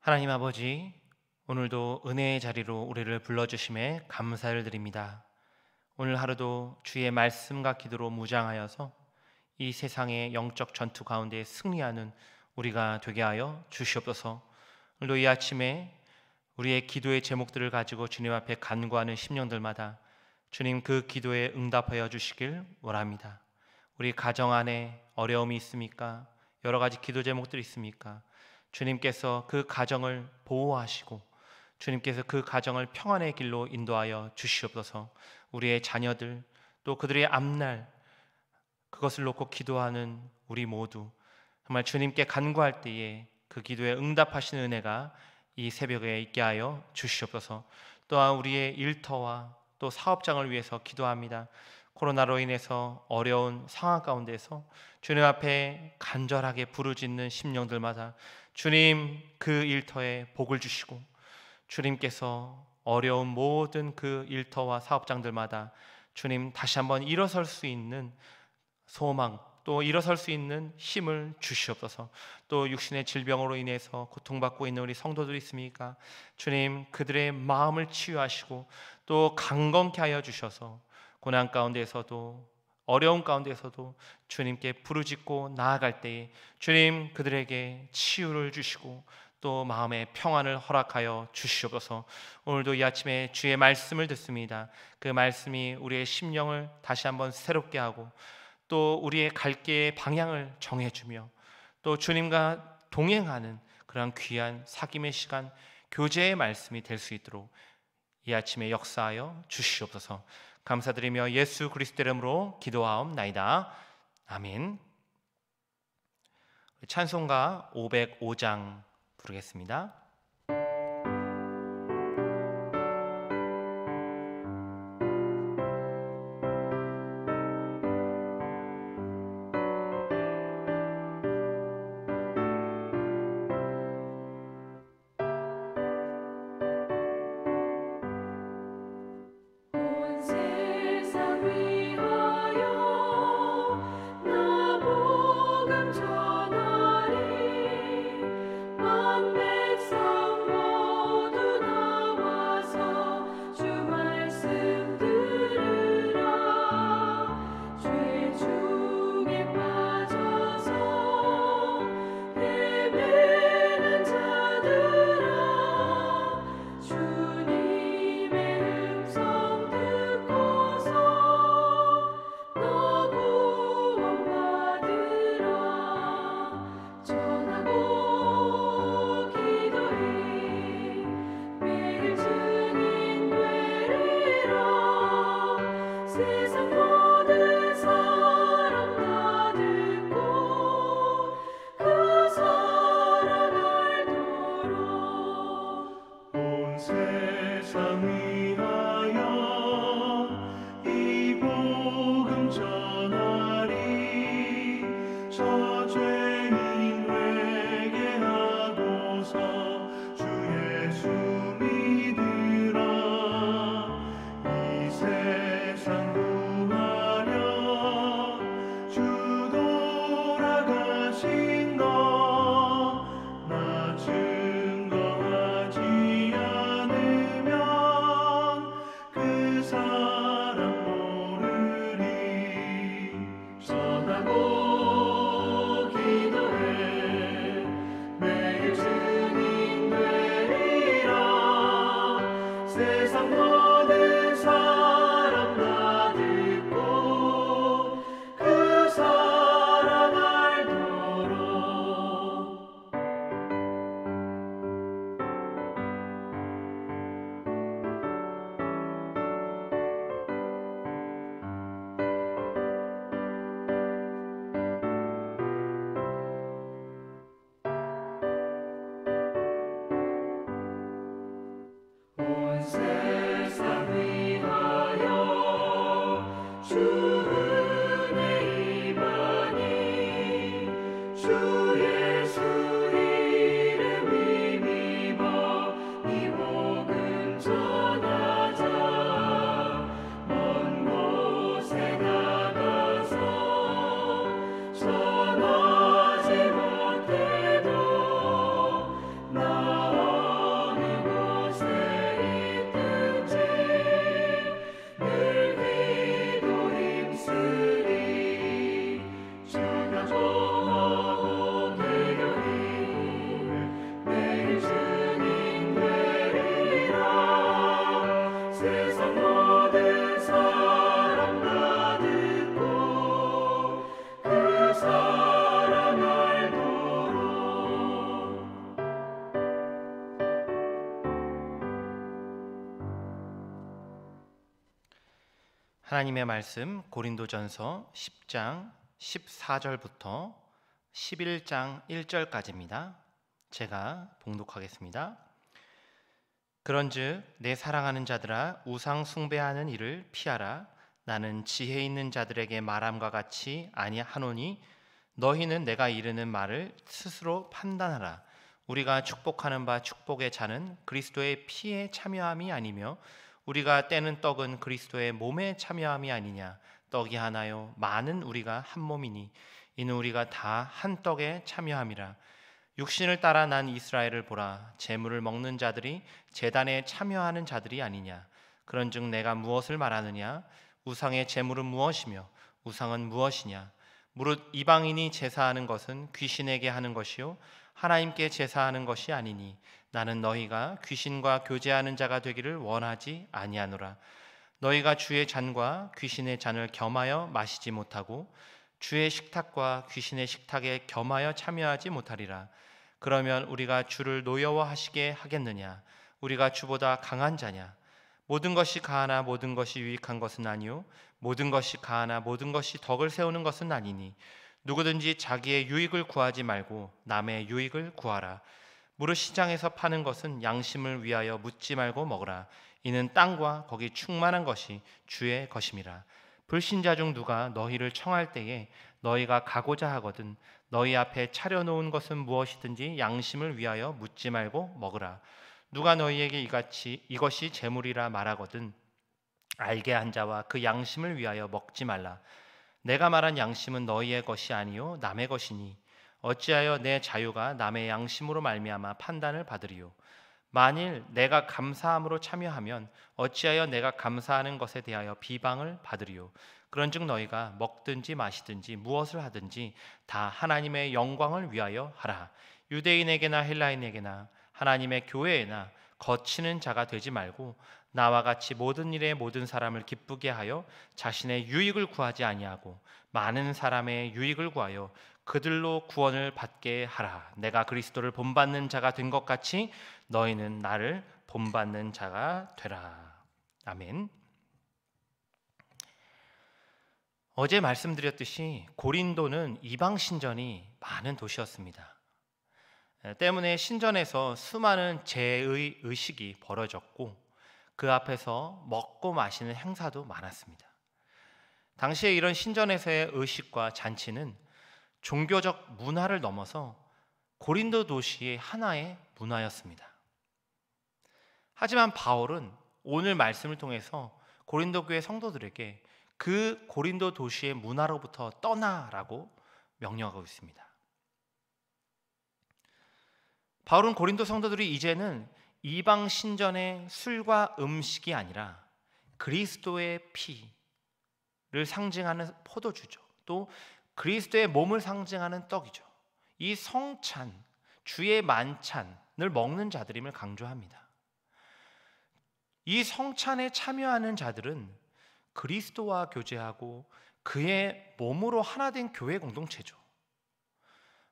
하나님 아버지, 오늘도 은혜의 자리로 우리를 불러주심에 감사를 드립니다. 오늘 하루도 주의 말씀과 기도로 무장하여서 이 세상의 영적 전투 가운데 승리하는 우리가 되게 하여 주시옵소서. 오늘도 이 아침에 우리의 기도의 제목들을 가지고 주님 앞에 간구하는 심령들마다 주님 그 기도에 응답하여 주시길 원합니다. 우리 가정 안에 어려움이 있습니까? 여러 가지 기도 제목들이 있습니까? 주님께서 그 가정을 보호하시고 주님께서 그 가정을 평안의 길로 인도하여 주시옵소서. 우리의 자녀들 또 그들의 앞날 그것을 놓고 기도하는 우리 모두 정말 주님께 간구할 때에 그 기도에 응답하시는 은혜가 이 새벽에 있게 하여 주시옵소서. 또한 우리의 일터와 또 사업장을 위해서 기도합니다. 코로나로 인해서 어려운 상황 가운데서 주님 앞에 간절하게 부르짖는 심령들마다 주님 그 일터에 복을 주시고 주님께서 어려운 모든 그 일터와 사업장들마다 주님 다시 한번 일어설 수 있는 소망 또 일어설 수 있는 힘을 주시옵소서. 또 육신의 질병으로 인해서 고통받고 있는 우리 성도들이 있습니까? 주님 그들의 마음을 치유하시고 또 강건케 하여 주셔서 고난 가운데에서도 어려운 가운데에서도 주님께 부르짖고 나아갈 때에 주님 그들에게 치유를 주시고 또 마음의 평안을 허락하여 주시옵소서. 오늘도 이 아침에 주의 말씀을 듣습니다. 그 말씀이 우리의 심령을 다시 한번 새롭게 하고 또 우리의 갈 길의 방향을 정해주며 또 주님과 동행하는 그런 귀한 사귐의 시간, 교제의 말씀이 될 수 있도록 이 아침에 역사하여 주시옵소서. 감사드리며 예수 그리스도 이름으로 기도하옵나이다. 아멘. 찬송가 505장 부르겠습니다. 온 세상 위하여 나 복음 전하리 만 백성 하나님의 말씀 고린도전서 10장 14절부터 11장 1절까지입니다. 제가 봉독하겠습니다. 그런즉 내 사랑하는 자들아 우상 숭배하는 일을 피하라. 나는 지혜 있는 자들에게 말함과 같이 아니하노니 너희는 내가 이르는 말을 스스로 판단하라. 우리가 축복하는 바 축복의 잔은 그리스도의 피에 참여함이 아니며 우리가 떼는 떡은 그리스도의 몸에 참여함이 아니냐. 떡이 하나요 많은 우리가 한 몸이니 이는 우리가 다 한 떡에 참여함이라. 육신을 따라 난 이스라엘을 보라. 제물을 먹는 자들이 제단에 참여하는 자들이 아니냐. 그런즉 내가 무엇을 말하느냐. 우상의 제물은 무엇이며 우상은 무엇이냐. 무릇 이방인이 제사하는 것은 귀신에게 하는 것이요 하나님께 제사하는 것이 아니니 나는 너희가 귀신과 교제하는 자가 되기를 원하지 아니하노라. 너희가 주의 잔과 귀신의 잔을 겸하여 마시지 못하고 주의 식탁과 귀신의 식탁에 겸하여 참여하지 못하리라. 그러면 우리가 주를 노여워하시게 하겠느냐. 우리가 주보다 강한 자냐. 모든 것이 가하나 모든 것이 유익한 것은 아니요 모든 것이 가하나 모든 것이 덕을 세우는 것은 아니니 누구든지 자기의 유익을 구하지 말고 남의 유익을 구하라. 무릇 시장에서 파는 것은 양심을 위하여 묻지 말고 먹으라. 이는 땅과 거기 충만한 것이 주의 것임이라. 불신자 중 누가 너희를 청할 때에 너희가 가고자 하거든 너희 앞에 차려놓은 것은 무엇이든지 양심을 위하여 묻지 말고 먹으라. 누가 너희에게 이것이 재물이라 말하거든 알게 한 자와 그 양심을 위하여 먹지 말라. 내가 말한 양심은 너희의 것이 아니요 남의 것이니 어찌하여 내 자유가 남의 양심으로 말미암아 판단을 받으리요. 만일 내가 감사함으로 참여하면 어찌하여 내가 감사하는 것에 대하여 비방을 받으리요. 그런즉 너희가 먹든지 마시든지 무엇을 하든지 다 하나님의 영광을 위하여 하라. 유대인에게나 헬라인에게나 하나님의 교회에나 거치는 자가 되지 말고 나와 같이 모든 일에 모든 사람을 기쁘게 하여 자신의 유익을 구하지 아니하고 많은 사람의 유익을 구하여 그들로 구원을 받게 하라. 내가 그리스도를 본받는 자가 된 것 같이 너희는 나를 본받는 자가 되라. 아멘. 어제 말씀드렸듯이 고린도는 이방 신전이 많은 도시였습니다. 때문에 신전에서 수많은 제의 의식이 벌어졌고 그 앞에서 먹고 마시는 행사도 많았습니다. 당시에 이런 신전에서의 의식과 잔치는 종교적 문화를 넘어서 고린도 도시의 하나의 문화였습니다. 하지만 바울은 오늘 말씀을 통해서 고린도 교회 성도들에게 그 고린도 도시의 문화로부터 떠나라고 명령하고 있습니다. 바울은 고린도 성도들이 이제는 이방 신전의 술과 음식이 아니라 그리스도의 피를 상징하는 포도주죠. 또 그리스도의 몸을 상징하는 떡이죠. 이 성찬, 주의 만찬을 먹는 자들임을 강조합니다. 이 성찬에 참여하는 자들은 그리스도와 교제하고 그의 몸으로 하나 된 교회 공동체죠.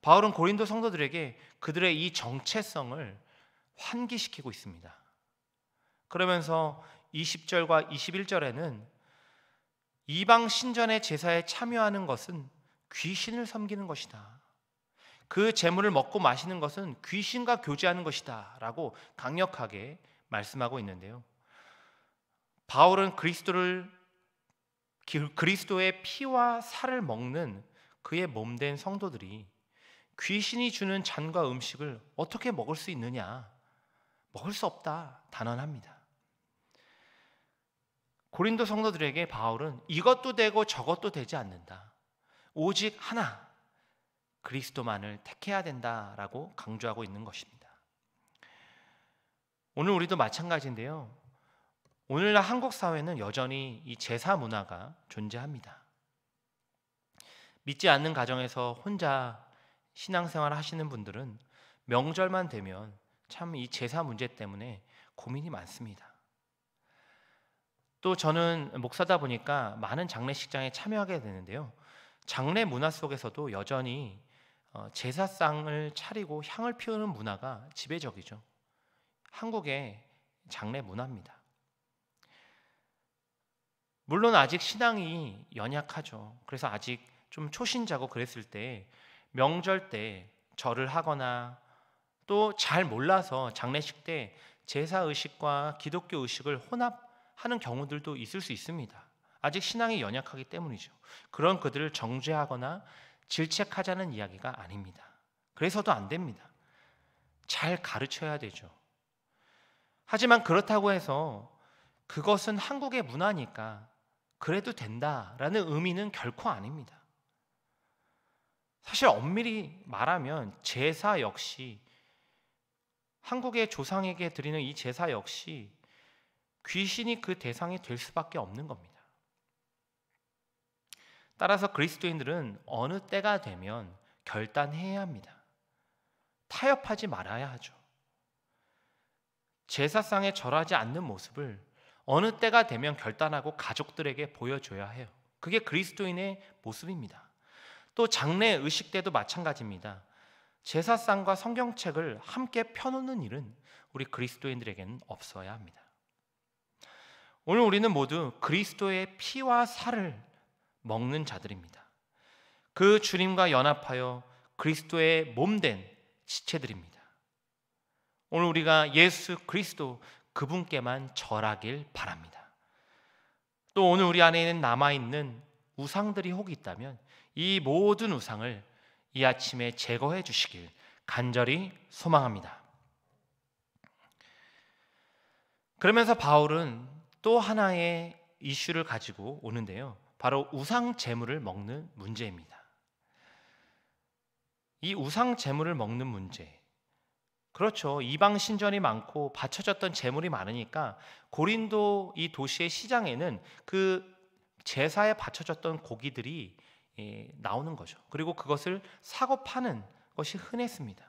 바울은 고린도 성도들에게 그들의 이 정체성을 환기시키고 있습니다. 그러면서 20절과 21절에는 이방 신전의 제사에 참여하는 것은 귀신을 섬기는 것이다. 그 제물을 먹고 마시는 것은 귀신과 교제하는 것이다 라고 강력하게 말씀하고 있는데요. 바울은 그리스도의 피와 살을 먹는 그의 몸된 성도들이 귀신이 주는 잔과 음식을 어떻게 먹을 수 있느냐? 먹을 수 없다. 단언합니다. 고린도 성도들에게 바울은 이것도 되고 저것도 되지 않는다. 오직 하나, 그리스도만을 택해야 된다라고 강조하고 있는 것입니다. 오늘 우리도 마찬가지인데요. 오늘날 한국 사회는 여전히 이 제사 문화가 존재합니다. 믿지 않는 가정에서 혼자 신앙생활 하시는 분들은 명절만 되면 참 이 제사 문제 때문에 고민이 많습니다. 또 저는 목사다 보니까 많은 장례식장에 참여하게 되는데요. 장례 문화 속에서도 여전히 제사상을 차리고 향을 피우는 문화가 지배적이죠. 한국의 장례 문화입니다. 물론 아직 신앙이 연약하죠. 그래서 아직 좀 초신자고 그랬을 때 명절 때 절을 하거나 또 잘 몰라서 장례식 때 제사 의식과 기독교 의식을 혼합하는 경우들도 있을 수 있습니다. 아직 신앙이 연약하기 때문이죠. 그런 그들을 정죄하거나 질책하자는 이야기가 아닙니다. 그래서도 안 됩니다. 잘 가르쳐야 되죠. 하지만 그렇다고 해서 그것은 한국의 문화니까 그래도 된다라는 의미는 결코 아닙니다. 사실 엄밀히 말하면 제사 역시, 한국의 조상에게 드리는 이 제사 역시 귀신이 그 대상이 될 수밖에 없는 겁니다. 따라서 그리스도인들은 어느 때가 되면 결단해야 합니다. 타협하지 말아야 하죠. 제사상에 절하지 않는 모습을 어느 때가 되면 결단하고 가족들에게 보여줘야 해요. 그게 그리스도인의 모습입니다. 또 장례 의식 때도 마찬가지입니다. 제사상과 성경책을 함께 펴놓는 일은 우리 그리스도인들에게는 없어야 합니다. 오늘 우리는 모두 그리스도의 피와 살을 먹는 자들입니다. 그 주님과 연합하여 그리스도의 몸된 지체들입니다. 오늘 우리가 예수 그리스도 그분께만 절하길 바랍니다. 또 오늘 우리 안에 남아있는 우상들이 혹 있다면 이 모든 우상을 이 아침에 제거해 주시길 간절히 소망합니다. 그러면서 바울은 또 하나의 이슈를 가지고 오는데요. 바로 우상 제물을 먹는 문제입니다. 이 우상 제물을 먹는 문제, 그렇죠. 이방 신전이 많고 바쳐졌던 제물이 많으니까 고린도 이 도시의 시장에는 그 제사에 바쳐졌던 고기들이 나오는 거죠. 그리고 그것을 사고 파는 것이 흔했습니다.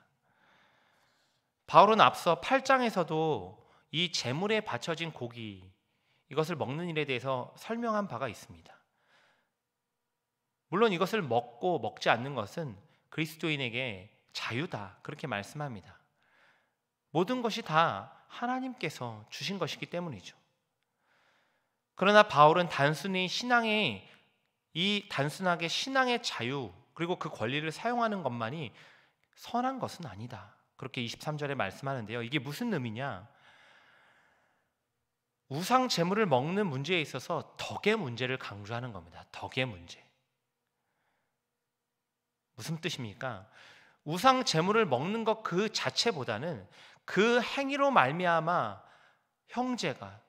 바울은 앞서 8장에서도 이 제물에 바쳐진 고기, 이것을 먹는 일에 대해서 설명한 바가 있습니다. 물론 이것을 먹고 먹지 않는 것은 그리스도인에게 자유다, 그렇게 말씀합니다. 모든 것이 다 하나님께서 주신 것이기 때문이죠. 그러나 바울은 단순히 단순하게 신앙의 자유 그리고 그 권리를 사용하는 것만이 선한 것은 아니다, 그렇게 23절에 말씀하는데요. 이게 무슨 의미냐? 우상 제물을 먹는 문제에 있어서 덕의 문제를 강조하는 겁니다. 덕의 문제. 무슨 뜻입니까? 우상 제물을 먹는 것 그 자체보다는 그 행위로 말미암아 형제가,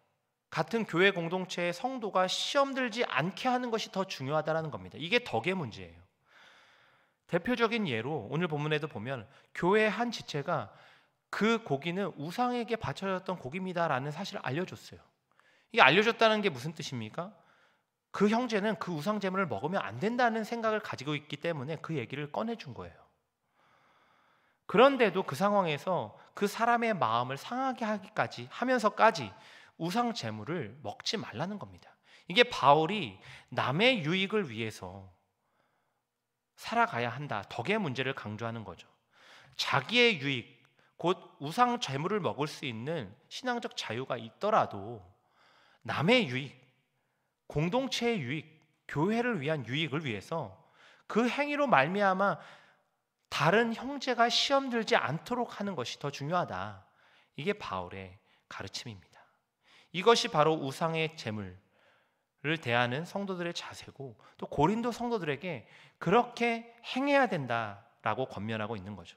같은 교회 공동체의 성도가 시험 들지 않게 하는 것이 더 중요하다는 겁니다. 이게 덕의 문제예요. 대표적인 예로 오늘 본문에도 보면 교회의 한 지체가 그 고기는 우상에게 바쳐졌던 고기입니다라는 사실을 알려줬어요. 이게 알려줬다는 게 무슨 뜻입니까? 그 형제는 그 우상 제물을 먹으면 안 된다는 생각을 가지고 있기 때문에 그 얘기를 꺼내준 거예요. 그런데도 그 상황에서 그 사람의 마음을 상하게 하기까지 하면서까지 우상 제물을 먹지 말라는 겁니다. 이게 바울이 남의 유익을 위해서 살아가야 한다, 덕의 문제를 강조하는 거죠. 자기의 유익, 곧 우상 제물을 먹을 수 있는 신앙적 자유가 있더라도 남의 유익, 공동체의 유익, 교회를 위한 유익을 위해서 그 행위로 말미암아 다른 형제가 시험 들지 않도록 하는 것이 더 중요하다. 이게 바울의 가르침입니다. 이것이 바로 우상의 제물을 대하는 성도들의 자세고, 또 고린도 성도들에게 그렇게 행해야 된다라고 권면하고 있는 거죠.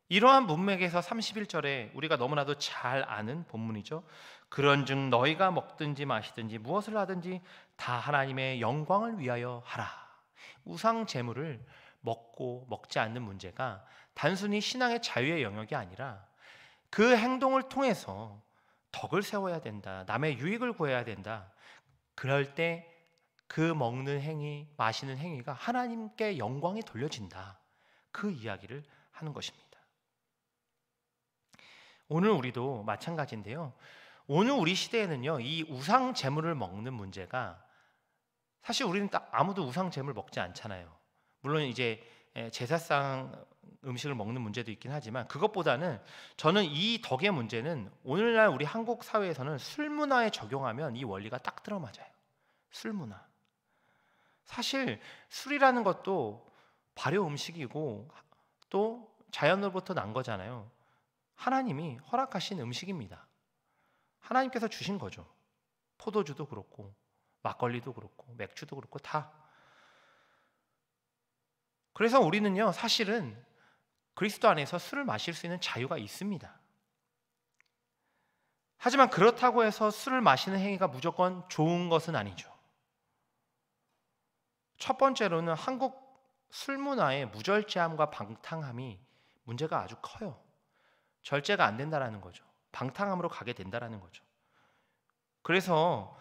이러한 문맥에서 31절에 우리가 너무나도 잘 아는 본문이죠. 그런즉 너희가 먹든지 마시든지 무엇을 하든지 다 하나님의 영광을 위하여 하라. 우상 제물을 먹고 먹지 않는 문제가 단순히 신앙의 자유의 영역이 아니라 그 행동을 통해서 덕을 세워야 된다, 남의 유익을 구해야 된다. 그럴 때 그 먹는 행위, 마시는 행위가 하나님께 영광이 돌려진다, 그 이야기를 하는 것입니다. 오늘 우리도 마찬가지인데요. 오늘 우리 시대에는요, 이 우상 제물을 먹는 문제가, 사실 우리는 딱 아무도 우상 제물 먹지 않잖아요. 물론 이제 제사상을 음식을 먹는 문제도 있긴 하지만 그것보다는 저는 이 덕의 문제는 오늘날 우리 한국 사회에서는 술 문화에 적용하면 이 원리가 딱 들어맞아요. 술 문화. 사실 술이라는 것도 발효 음식이고 또 자연으로부터 난 거잖아요. 하나님이 허락하신 음식입니다. 하나님께서 주신 거죠. 포도주도 그렇고 막걸리도 그렇고 맥주도 그렇고 다. 그래서 우리는요, 사실은 그리스도 안에서 술을 마실 수 있는 자유가 있습니다. 하지만 그렇다고 해서 술을 마시는 행위가 무조건 좋은 것은 아니죠. 첫 번째로는 한국 술 문화의 무절제함과 방탕함이 문제가 아주 커요. 절제가 안 된다라는 거죠. 방탕함으로 가게 된다라는 거죠. 그래서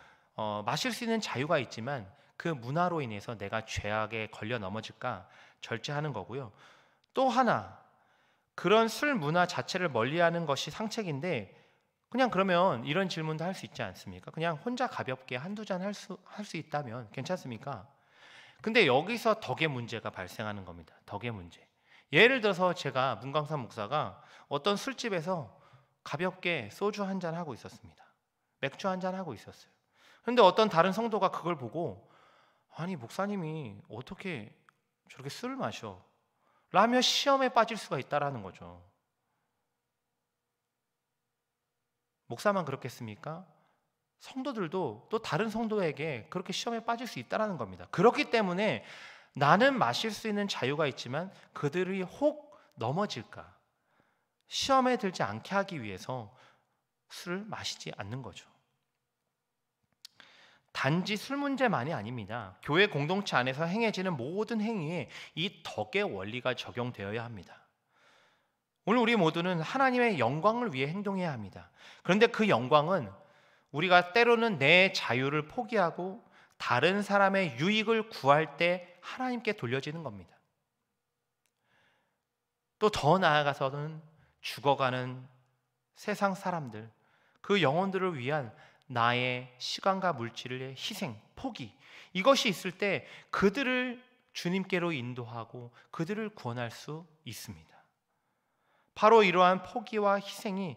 마실 수 있는 자유가 있지만 그 문화로 인해서 내가 죄악에 걸려 넘어질까 절제하는 거고요. 또 하나, 그런 술 문화 자체를 멀리하는 것이 상책인데 그냥 그러면 이런 질문도 할 수 있지 않습니까? 그냥 혼자 가볍게 한두 잔 할 수 있다면 괜찮습니까? 근데 여기서 덕의 문제가 발생하는 겁니다. 덕의 문제. 예를 들어서 제가 문광산 목사가 어떤 술집에서 가볍게 소주 한 잔 하고 있었습니다. 맥주 한 잔 하고 있었어요. 그런데 어떤 다른 성도가 그걸 보고 아니 목사님이 어떻게 저렇게 술을 마셔? 라며 시험에 빠질 수가 있다라는 거죠. 목사만 그렇겠습니까? 성도들도 또 다른 성도에게 그렇게 시험에 빠질 수 있다라는 겁니다. 그렇기 때문에 나는 마실 수 있는 자유가 있지만 그들이 혹 넘어질까 시험에 들지 않게 하기 위해서 술을 마시지 않는 거죠. 단지 술 문제만이 아닙니다. 교회 공동체 안에서 행해지는 모든 행위에 이 덕의 원리가 적용되어야 합니다. 오늘 우리 모두는 하나님의 영광을 위해 행동해야 합니다. 그런데 그 영광은 우리가 때로는 내 자유를 포기하고 다른 사람의 유익을 구할 때 하나님께 돌려지는 겁니다. 또 더 나아가서는 죽어가는 세상 사람들, 그 영혼들을 위한 나의 시간과 물질의 희생, 포기, 이것이 있을 때 그들을 주님께로 인도하고 그들을 구원할 수 있습니다. 바로 이러한 포기와 희생이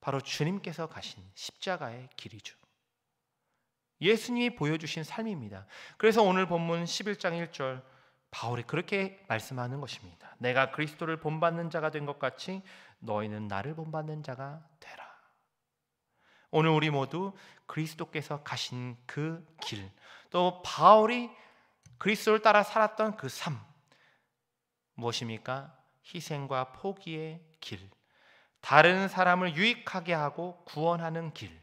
바로 주님께서 가신 십자가의 길이죠. 예수님이 보여주신 삶입니다. 그래서 오늘 본문 11장 1절 바울이 그렇게 말씀하는 것입니다. 내가 그리스도를 본받는 자가 된 것 같이 너희는 나를 본받는 자가 되라. 오늘 우리 모두 그리스도께서 가신 그 길, 또 바울이 그리스도를 따라 살았던 그 삶, 무엇입니까? 희생과 포기의 길, 다른 사람을 유익하게 하고 구원하는 길,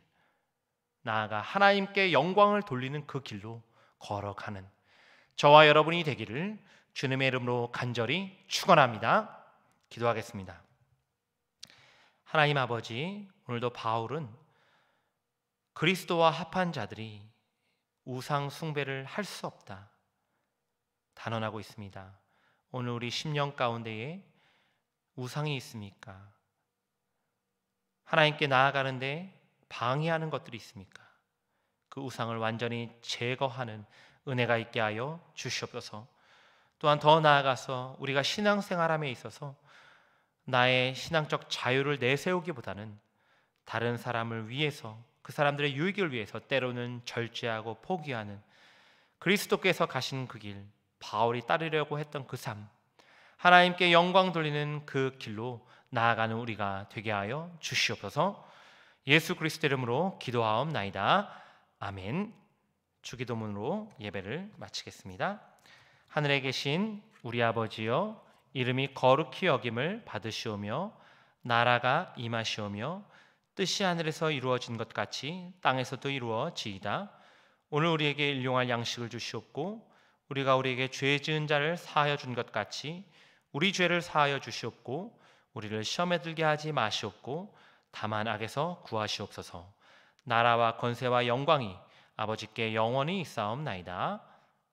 나아가 하나님께 영광을 돌리는 그 길로 걸어가는 저와 여러분이 되기를 주님의 이름으로 간절히 축원합니다. 기도하겠습니다. 하나님 아버지, 오늘도 바울은 그리스도와 합한 자들이 우상 숭배를 할 수 없다 단언하고 있습니다. 오늘 우리 심령 가운데에 우상이 있습니까? 하나님께 나아가는데 방해하는 것들이 있습니까? 그 우상을 완전히 제거하는 은혜가 있게 하여 주시옵소서. 또한 더 나아가서 우리가 신앙생활함에 있어서 나의 신앙적 자유를 내세우기보다는 다른 사람을 위해서, 그 사람들의 유익을 위해서 때로는 절제하고 포기하는 그리스도께서 가신 그 길, 바울이 따르려고 했던 그 삶, 하나님께 영광 돌리는 그 길로 나아가는 우리가 되게 하여 주시옵소서. 예수 그리스도 이름으로 기도하옵나이다. 아멘. 주기도문으로 예배를 마치겠습니다. 하늘에 계신 우리 아버지여, 이름이 거룩히 여김을 받으시오며 나라가 임하시오며 뜻이 하늘에서 이루어진 것 같이 땅에서도 이루어지이다. 오늘 우리에게 일용할 양식을 주시옵고 우리가 우리에게 죄 지은 자를 사하여 준 것 같이 우리 죄를 사하여 주시옵고 우리를 시험에 들게 하지 마시옵고 다만 악에서 구하시옵소서. 나라와 권세와 영광이 아버지께 영원히 있사옵나이다.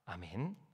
아멘.